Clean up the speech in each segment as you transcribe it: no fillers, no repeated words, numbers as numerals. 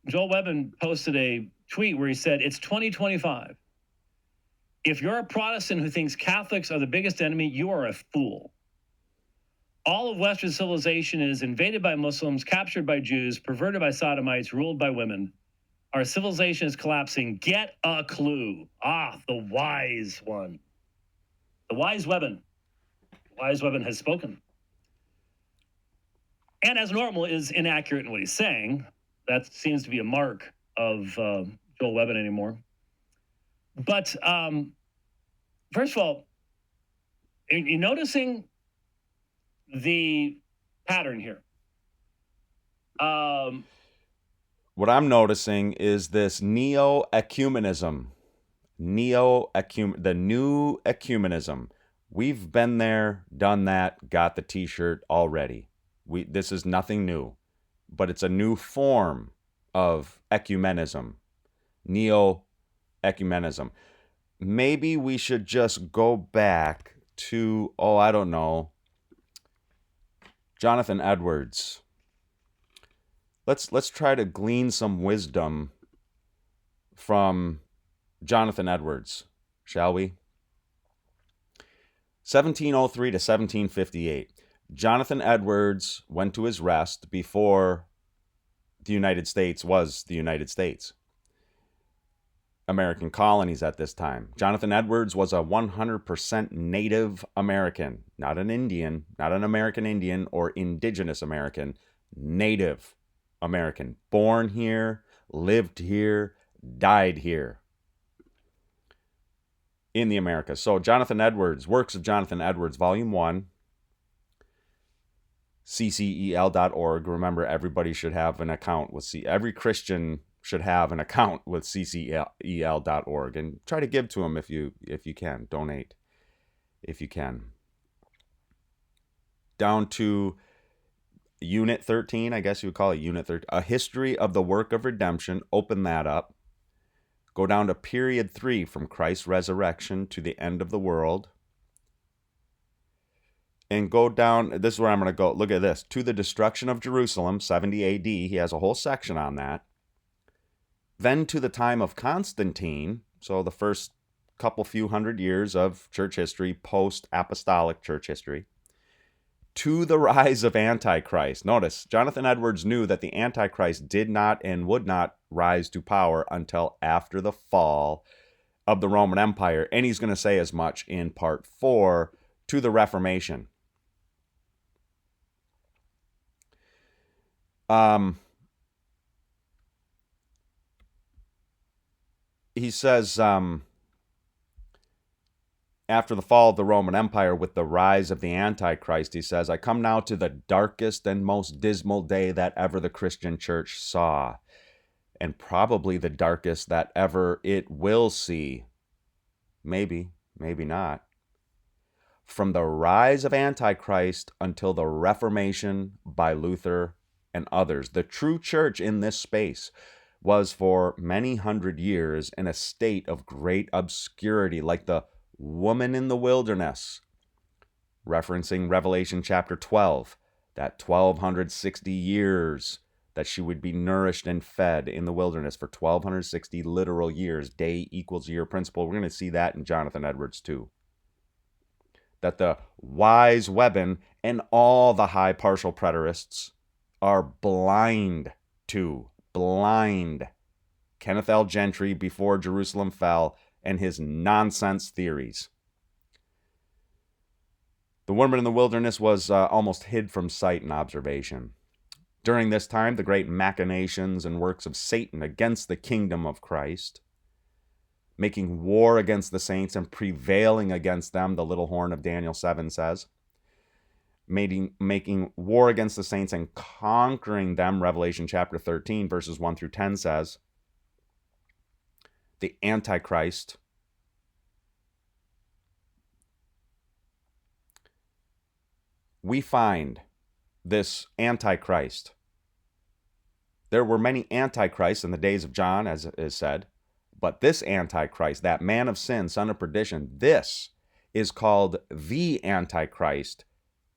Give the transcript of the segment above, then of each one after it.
Joel Webbon posted a tweet where he said, "It's 2025. If you're a Protestant who thinks Catholics are the biggest enemy, you are a fool. All of Western civilization is invaded by Muslims, captured by Jews, perverted by sodomites, ruled by women. Our civilization is collapsing. Get a clue." Ah, the wise one. The wise Webbon. Wise Webbon has spoken. And as normal, is inaccurate in what he's saying. That seems to be a mark of Joel Webbon anymore. But first of all, are you noticing the pattern here? What I'm noticing is this neo-ecumenism. The new ecumenism. We've been there, done that, got the t-shirt already. This is nothing new, but it's a new form of ecumenism. Neo-ecumenism. Maybe we should just go back to, I don't know, Jonathan Edwards. Let's try to glean some wisdom from Jonathan Edwards, shall we? 1703 to 1758. Jonathan Edwards went to his rest before the United States was the United States. American colonies at this time. Jonathan Edwards was a 100% Native American, not an Indian, not an American Indian or indigenous American, Native American. Born here, lived here, died here in the Americas. So Jonathan Edwards, Works of Jonathan Edwards, Volume 1, ccel.org. Remember, everybody should have an account with every Christian should have an account with ccel.org, and try to give to them if you can. Donate if you can. Down to Unit 13, I guess you would call it Unit 13, A History of the Work of Redemption. Open that up. Go down to Period 3, From Christ's Resurrection to the End of the World. And go down, this is where I'm going to go. Look at this. To the Destruction of Jerusalem, 70 AD. He has a whole section on that. Then to the time of Constantine, so the first few hundred years of church history, post-apostolic church history. To the rise of Antichrist. Notice, Jonathan Edwards knew that the Antichrist did not and would not rise to power until after the fall of the Roman Empire. And he's going to say as much in part 4, to the Reformation. He says, after the fall of the Roman Empire, with the rise of the Antichrist, he says, I come now to the darkest and most dismal day that ever the Christian church saw, and probably the darkest that ever it will see. Maybe, maybe not. From the rise of Antichrist until the Reformation by Luther and others, the true church in this space was for many hundred years in a state of great obscurity, like the woman in the wilderness, referencing Revelation chapter 12, that 1260 years that she would be nourished and fed in the wilderness for 1260 literal years. Day equals year principle. We're going to see that in Jonathan Edwards too. That the wise Webbon and all the high partial preterists are blind Kenneth L. Gentry before Jerusalem fell and his nonsense theories. The woman in the wilderness was almost hid from sight and observation. During this time, the great machinations and works of Satan against the kingdom of Christ, making war against the saints and prevailing against them, the little horn of Daniel 7 says. Making war against the saints and conquering them, Revelation chapter 13, verses 1 through 10 says. The Antichrist we find this Antichrist. There were many Antichrists in the days of John, as is said, but this Antichrist, that man of sin, son of perdition, this is called the Antichrist,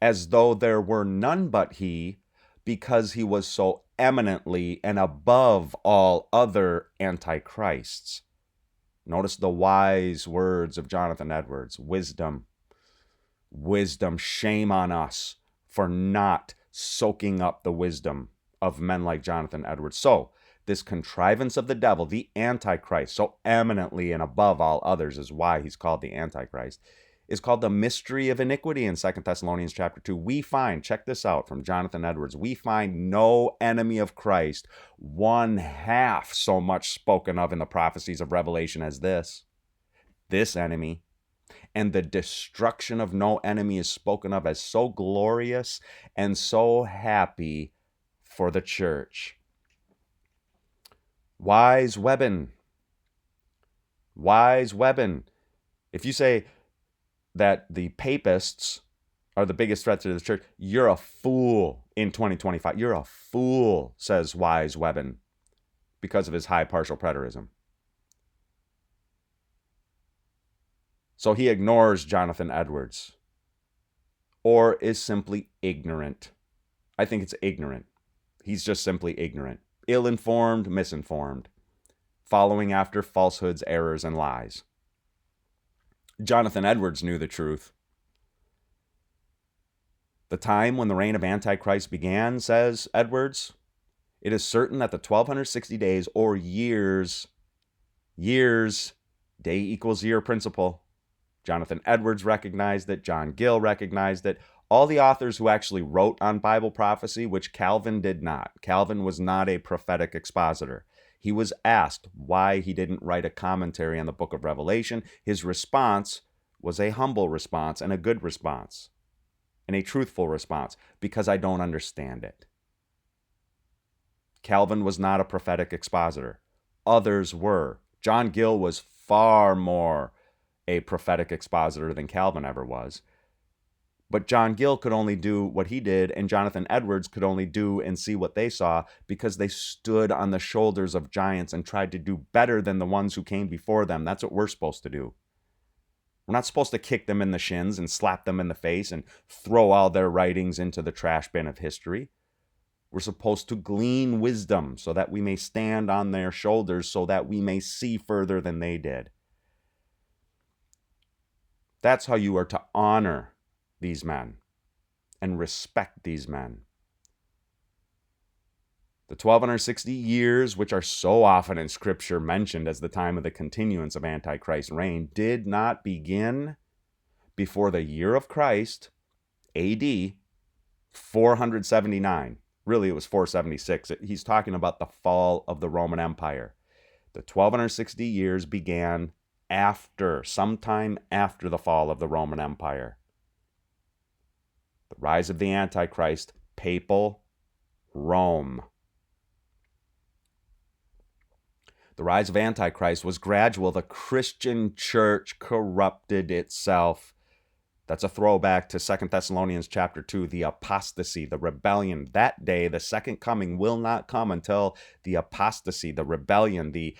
as though there were none but he, because he was so eminently and above all other antichrists. Notice the wise words of Jonathan Edwards. Wisdom, wisdom, shame on us for not soaking up the wisdom of men like Jonathan Edwards. So, this contrivance of the devil, the Antichrist, so eminently and above all others is why he's called the Antichrist, is called the mystery of iniquity in 2 Thessalonians chapter 2. We find, check this out from Jonathan Edwards, we find no enemy of Christ one half so much spoken of in the prophecies of Revelation as this enemy. And the destruction of no enemy is spoken of as so glorious and so happy for the church. Wise Webbon. Wise Webbon. If you say that the papists are the biggest threat to the church, you're a fool in 2025. You're a fool, says Wise Webbon, because of his high partial preterism. So he ignores Jonathan Edwards, or is simply ignorant. I think it's ignorant. He's just simply ignorant, ill-informed, misinformed, following after falsehoods, errors, and lies. Jonathan Edwards knew the truth. The time when the reign of Antichrist began, says Edwards, it is certain that the 1260 days or years, day equals year principle. Jonathan Edwards recognized it. John Gill recognized it. All the authors who actually wrote on Bible prophecy, which Calvin did not. Calvin was not a prophetic expositor. He was asked why he didn't write a commentary on the book of Revelation. His response was a humble response and a good response and a truthful response, because I don't understand it. Calvin was not a prophetic expositor. Others were. John Gill was far more a prophetic expositor than Calvin ever was. But John Gill could only do what he did, and Jonathan Edwards could only do and see what they saw because they stood on the shoulders of giants and tried to do better than the ones who came before them. That's what we're supposed to do. We're not supposed to kick them in the shins and slap them in the face and throw all their writings into the trash bin of history. We're supposed to glean wisdom so that we may stand on their shoulders, so that we may see further than they did. That's how you are to honor these men and respect these men. The 1260 years, which are so often in Scripture mentioned as the time of the continuance of Antichrist's reign, did not begin before the year of Christ, AD 479. Really, it was 476. He's talking about the fall of the Roman Empire. The 1260 years began sometime after the fall of the Roman Empire. The rise of the Antichrist, papal Rome. The rise of Antichrist was gradual. The Christian church corrupted itself. That's a throwback to 2 Thessalonians chapter 2, the apostasy, the rebellion. That day, the second coming will not come until the apostasy, the rebellion, the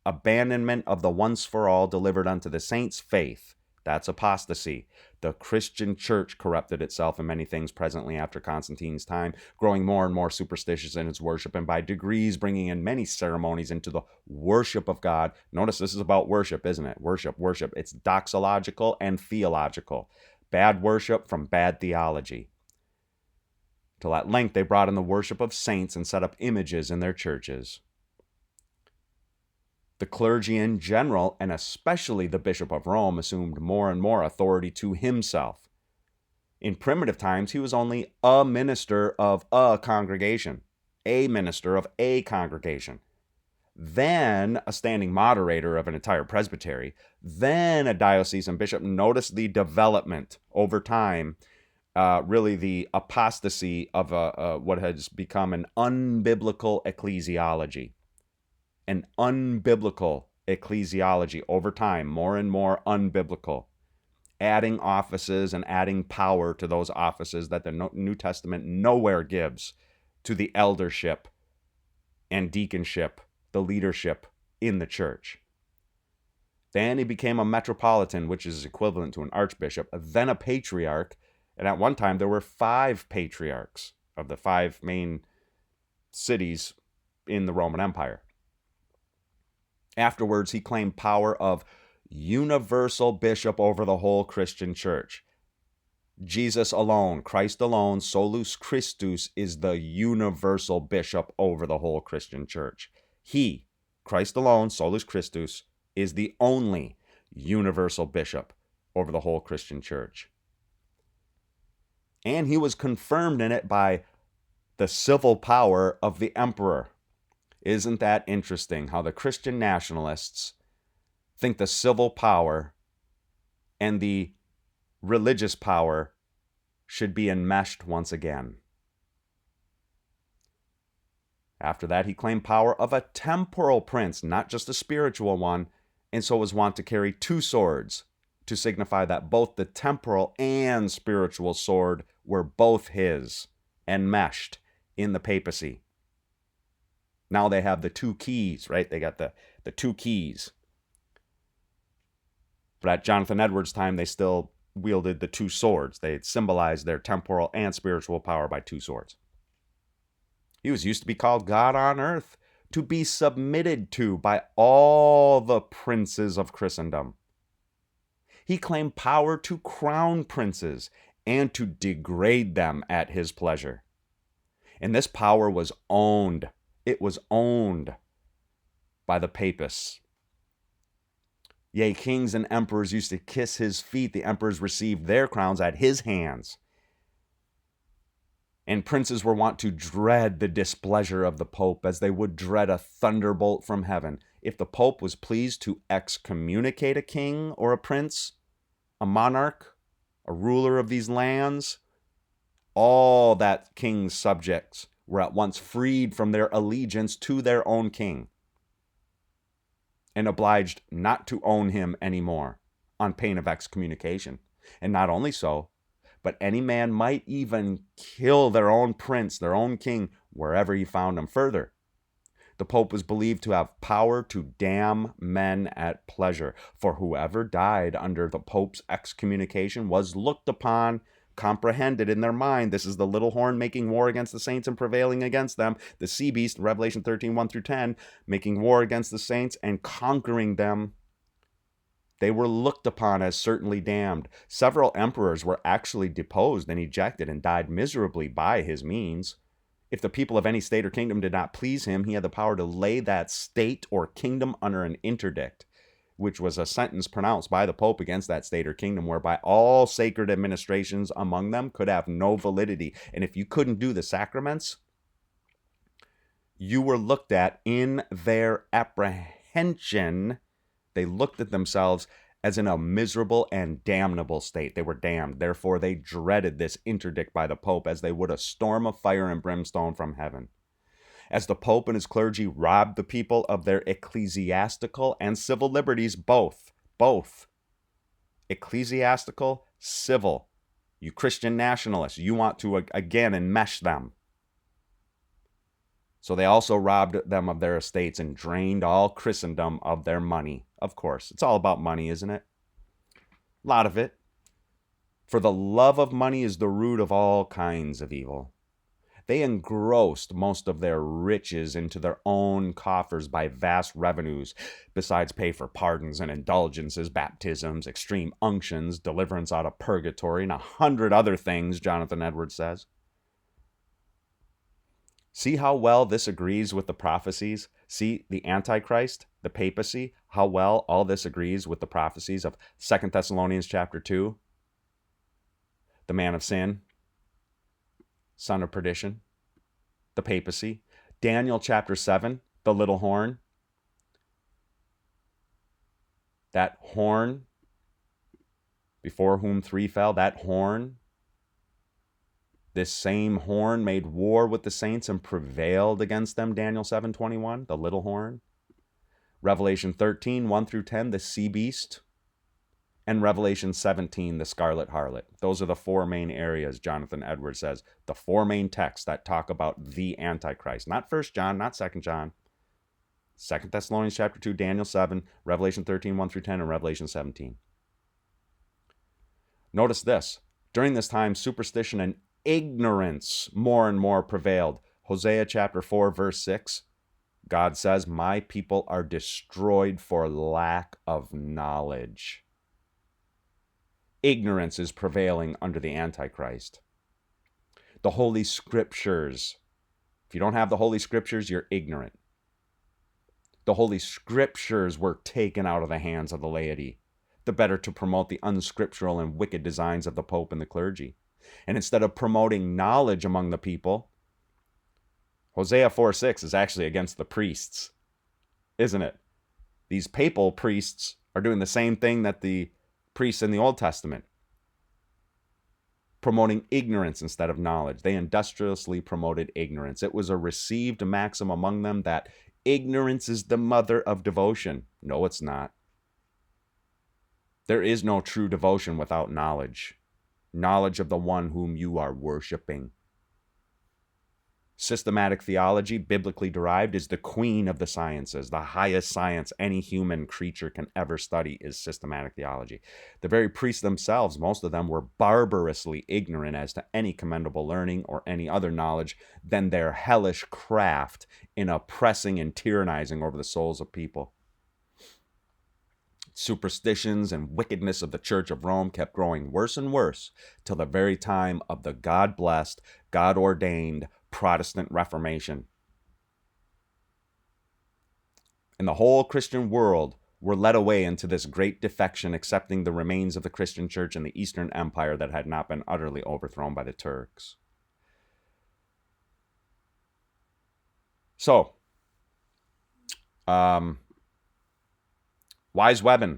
abandonment of the once for all delivered unto the saints' faith. That's apostasy. The Christian church corrupted itself in many things presently after Constantine's time, growing more and more superstitious in its worship, and by degrees bringing in many ceremonies into the worship of God. Notice this is about worship, isn't it? Worship. It's doxological and theological. Bad worship from bad theology. Till at length they brought in the worship of saints and set up images in their churches. The clergy in general, and especially the Bishop of Rome, assumed more and more authority to himself. In primitive times, he was only a minister of a congregation, a minister of a congregation, then a standing moderator of an entire presbytery, then a diocesan bishop. Notice the development over time, really the apostasy of what has become an unbiblical ecclesiology. An unbiblical ecclesiology over time, more and more unbiblical, adding offices and adding power to those offices that the New Testament nowhere gives to the eldership and deaconship, the leadership in the church. Then he became a metropolitan, which is equivalent to an archbishop, then a patriarch, and at one time there were 5 patriarchs of the 5 main cities in the Roman Empire. Afterwards, he claimed power of universal bishop over the whole Christian church. Jesus alone, Christ alone, solus Christus, is the universal bishop over the whole Christian church. He, Christ alone, solus Christus, is the only universal bishop over the whole Christian church. And he was confirmed in it by the civil power of the emperor. Isn't that interesting how the Christian nationalists think the civil power and the religious power should be enmeshed once again? After that, he claimed power of a temporal prince, not just a spiritual one, and so was wont to carry 2 swords to signify that both the temporal and spiritual sword were both his, enmeshed in the papacy. Now they have the 2 keys, right? They got the 2 keys. But at Jonathan Edwards' time, they still wielded the 2 swords. They symbolized their temporal and spiritual power by 2 swords. He was used to be called God on earth, to be submitted to by all the princes of Christendom. He claimed power to crown princes and to degrade them at his pleasure. And this power was owned. It was owned by the papists. Yea, kings and emperors used to kiss his feet. The emperors received their crowns at his hands. And princes were wont to dread the displeasure of the Pope as they would dread a thunderbolt from heaven. If the Pope was pleased to excommunicate a king or a prince, a monarch, a ruler of these lands, all that king's subjects were at once freed from their allegiance to their own king and obliged not to own him anymore on pain of excommunication. And not only so, but any man might even kill their own prince, their own king, wherever he found him. Further, the Pope was believed to have power to damn men at pleasure, for whoever died under the Pope's excommunication was looked upon, comprehended in their mind. This is the little horn making war against the saints and prevailing against them. The sea beast, Revelation 13, 1-10, making war against the saints and conquering them. They were looked upon as certainly damned. Several emperors were actually deposed and ejected and died miserably by his means. If the people of any state or kingdom did not please him, he had the power to lay that state or kingdom under an interdict, which was a sentence pronounced by the Pope against that state or kingdom, whereby all sacred administrations among them could have no validity. And if you couldn't do the sacraments, you were looked at in their apprehension. They looked at themselves as in a miserable and damnable state. They were damned. Therefore, they dreaded this interdict by the Pope as they would a storm of fire and brimstone from heaven. As the Pope and his clergy robbed the people of their ecclesiastical and civil liberties, both, ecclesiastical, civil. You Christian nationalists, you want to again enmesh them. So they also robbed them of their estates and drained all Christendom of their money. Of course, it's all about money, isn't it? A lot of it. For the love of money is the root of all kinds of evil. They engrossed most of their riches into their own coffers by vast revenues, besides pay for pardons and indulgences, baptisms, extreme unctions, deliverance out of purgatory, and 100 other things, Jonathan Edwards says. See how well this agrees with the prophecies? See the Antichrist, the papacy, how well all this agrees with the prophecies of 2 Thessalonians chapter 2? The man of sin, son of perdition, the papacy. Daniel chapter 7, the little horn. That horn, before whom 3 fell, that horn. This same horn made war with the saints and prevailed against them, Daniel 7:21, the little horn. Revelation 13, 1-10, the sea beast. And Revelation 17, the scarlet harlot. Those are the 4 main areas, Jonathan Edwards says. The 4 main texts that talk about the Antichrist. Not 1 John, not 2 John. 2 Thessalonians chapter 2, Daniel 7, Revelation 13, 1-10, and Revelation 17. Notice this. During this time, superstition and ignorance more and more prevailed. Hosea chapter 4, verse 6, God says, my people are destroyed for lack of knowledge. Ignorance is prevailing under the Antichrist. The Holy Scriptures. If you don't have the Holy Scriptures, you're ignorant. The Holy Scriptures were taken out of the hands of the laity, the better to promote the unscriptural and wicked designs of the Pope and the clergy. And instead of promoting knowledge among the people, Hosea 4:6 is actually against the priests, isn't it? These papal priests are doing the same thing that the priests in the Old Testament, promoting ignorance instead of knowledge. They industriously promoted ignorance. It was a received maxim among them that ignorance is the mother of devotion. No, it's not. There is no true devotion without knowledge. Knowledge of the one whom you are worshiping. Systematic theology, biblically derived, is the queen of the sciences. The highest science any human creature can ever study is systematic theology. The very priests themselves, most of them, were barbarously ignorant as to any commendable learning or any other knowledge than their hellish craft in oppressing and tyrannizing over the souls of people. Superstitions and wickedness of the Church of Rome kept growing worse and worse till the very time of the God-blessed, God-ordained Protestant Reformation. And the whole Christian world were led away into this great defection, accepting the remains of the Christian Church in the Eastern Empire that had not been utterly overthrown by the Turks. So, Wise Webbon.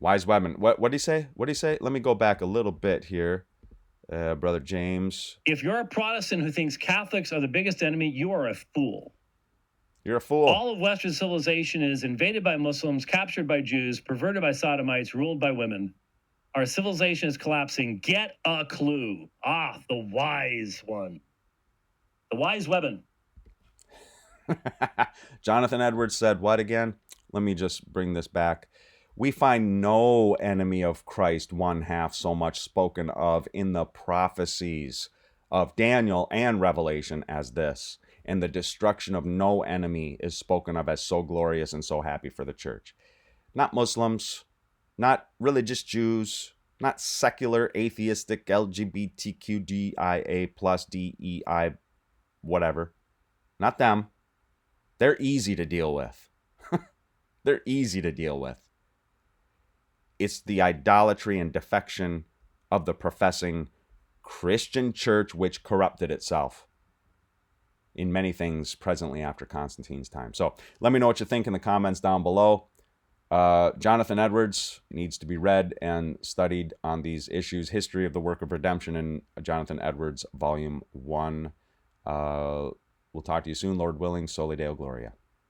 Wise Webbon. What did he say? What did he say? Let me go back a little bit here. Brother James. If you're a Protestant who thinks Catholics are the biggest enemy, you are a fool. You're a fool. All of Western civilization is invaded by Muslims, captured by Jews, perverted by sodomites, ruled by women. Our civilization is collapsing. Get a clue. The wise one. The wise Webbon. Jonathan Edwards said, what again? Let me just bring this back. We find no enemy of Christ one half so much spoken of in the prophecies of Daniel and Revelation as this. And the destruction of no enemy is spoken of as so glorious and so happy for the church. Not Muslims, not religious Jews, not secular, atheistic, LGBTQDIA plus DEI, whatever. Not them. They're easy to deal with. They're easy to deal with. It's the idolatry and defection of the professing Christian church which corrupted itself in many things presently after Constantine's time. So let me know what you think in the comments down below. Jonathan Edwards needs to be read and studied on these issues. History of the Work of Redemption in Jonathan Edwards, Volume 1. We'll talk to you soon, Lord willing. Soli Deo Gloria.